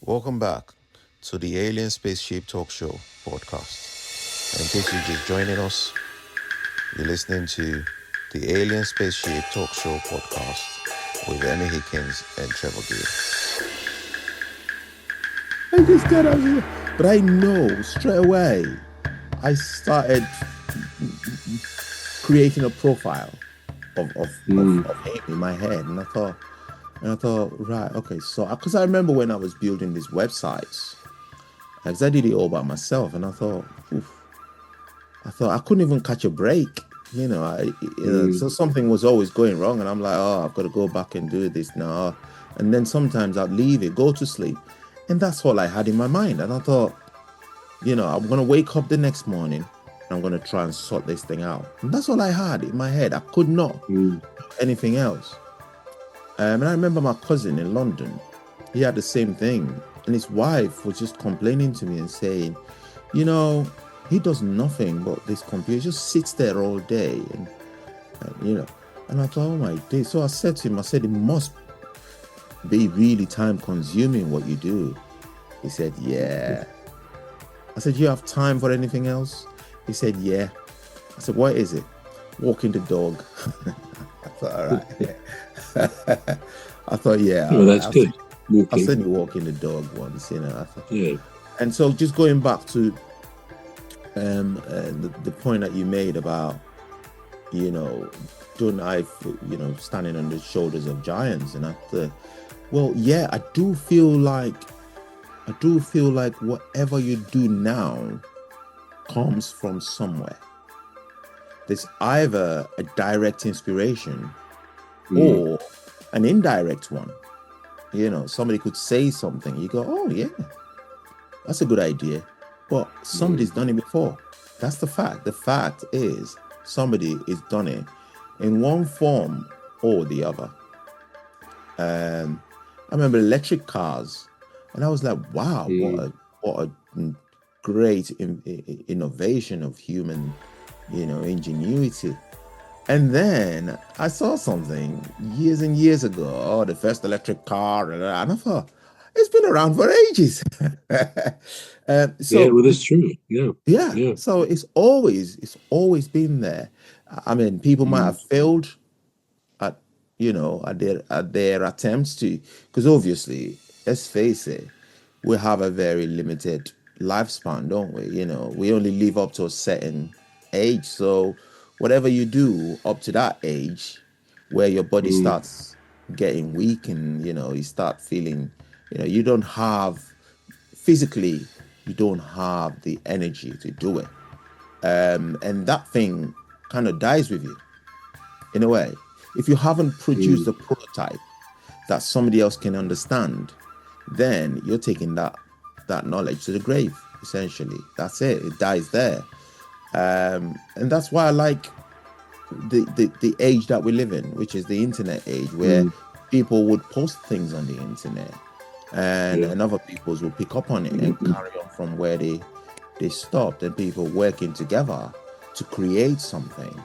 Welcome back to the Alien Spaceship Talkshow podcast. And in case you're just joining us, you're listening to the Alien Spaceship Talkshow podcast with Emmy Hikins and Trevor Gear. I just got out here, but I know straight away. I started creating a profile of him in my head, and I thought, right, okay, so because I remember when I was building these websites, because I did it all by myself, and I thought I couldn't even catch a break, so something was always going wrong, and I'm like, oh, I've got to go back and do this now, and then sometimes I'd leave it, go to sleep, and that's all I had in my mind, and I thought, I'm gonna wake up the next morning, and I'm gonna try and sort this thing out, and that's all I had in my head. I could not do anything else. And I remember my cousin in London, he had the same thing. And his wife was just complaining to me and saying, he does nothing but this computer. He just sits there all day. And I thought, oh my day. So I said to him, it must be really time consuming what you do. He said, yeah. I said, you have time for anything else? He said, yeah. I said, what is it? Walking the dog. I thought, all right, yeah. I thought, yeah. Oh, that's good. I said you walking the dog once, I thought, yeah. And so just going back to the point that you made about, don't I, standing on the shoulders of giants, and I thought, well, yeah, I do feel like whatever you do now comes from somewhere. There's either a direct inspiration or an indirect one. Somebody could say something. You go, oh, yeah, that's a good idea. But somebody's done it before. That's the fact. The fact is somebody has done it in one form or the other. I remember electric cars, and I was like, wow, what a great innovation of human ingenuity. And then I saw something years and years ago, the first electric car, and I thought, it's been around for ages. That's true. Yeah. So it's always been there. I mean, people might have failed at their attempts to, because obviously, let's face it, we have a very limited lifespan, don't we? We only live up to a certain age. So whatever you do up to that age, where your body starts getting weak and you start feeling, you don't have physically, you don't have the energy to do it, and that thing kind of dies with you in a way. If you haven't produced a prototype that somebody else can understand, then you're taking that knowledge to the grave. Essentially, that's it. It dies there. And that's why I like the age that we live in, which is the internet age, where people would post things on the internet, and other peoples will pick up on it and carry on from where they stopped, and people working together to create something.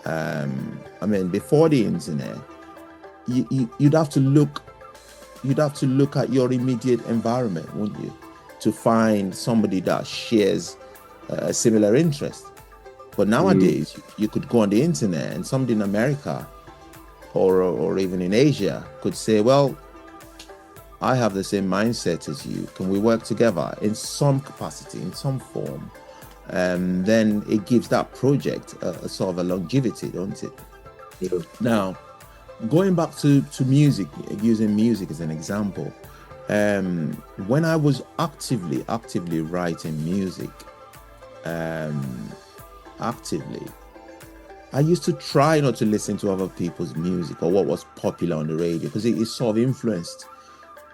I mean, before the internet, you'd have to look at your immediate environment, wouldn't you, to find somebody that shares a similar interest. But nowadays, you could go on the internet and somebody in America or even in Asia could say, well, I have the same mindset as you. Can we work together in some capacity, in some form? Then it gives that project a sort of a longevity, don't it? Yeah. Now, going back to music, using music as an example, when I was actively writing music, I used to try not to listen to other people's music or what was popular on the radio, because it sort of influenced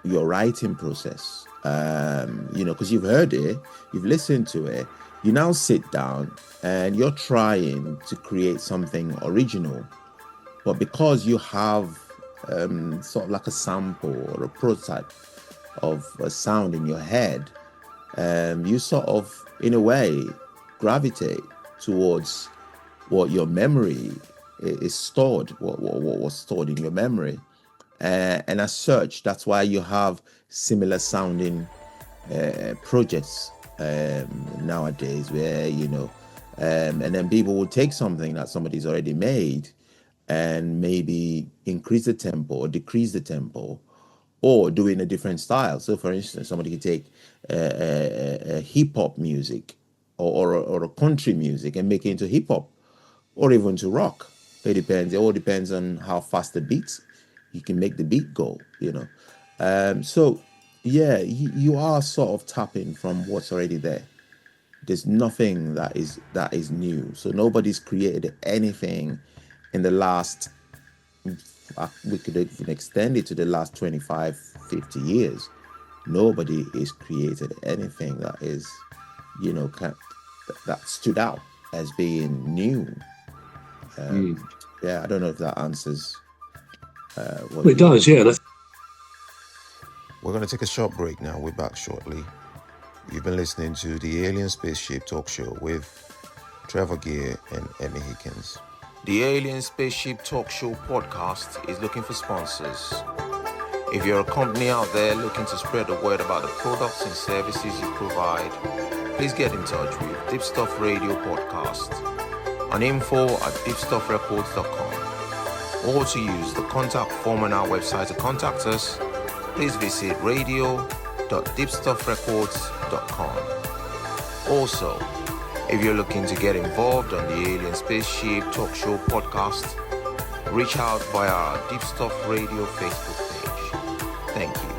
your writing process. Because you've heard it, you've listened to it, you now sit down and you're trying to create something original, but because you have sort of like a sample or a prototype of a sound in your head, you sort of, in a way, gravitate towards what your memory is stored, what was stored in your memory. And as such, that's why you have similar sounding projects nowadays, where and then people will take something that somebody's already made and maybe increase the tempo or decrease the tempo, or do it in a different style. So, for instance, somebody could take hip hop music or a country music and make it into hip hop, or even to rock. It depends. It all depends on how fast the beats you can make the beat go. So yeah, you are sort of tapping from what's already there. There's nothing that is new. So nobody's created anything in the last, we could even extend it to the last 25, 50 years. Nobody is created anything that is, that stood out as being new. Yeah, I don't know if that answers what it does, yeah. We're going to take a short break now. We're back shortly. You've been listening to the Alien Spaceship Talk Show with Trevor Gear and Emmy Hikins. The Alien Spaceship Talk Show podcast is looking for sponsors. If you're a company out there looking to spread the word about the products and services you provide, please get in touch with Deepstuff Radio Podcast on info@deepstuffrecords.com, or to use the contact form on our website to contact us, please visit radio.deepstuffrecords.com. Also, if you're looking to get involved on the Alien Spaceship Talk Show podcast, reach out via our Deepstuff Radio Facebook page. Thank you.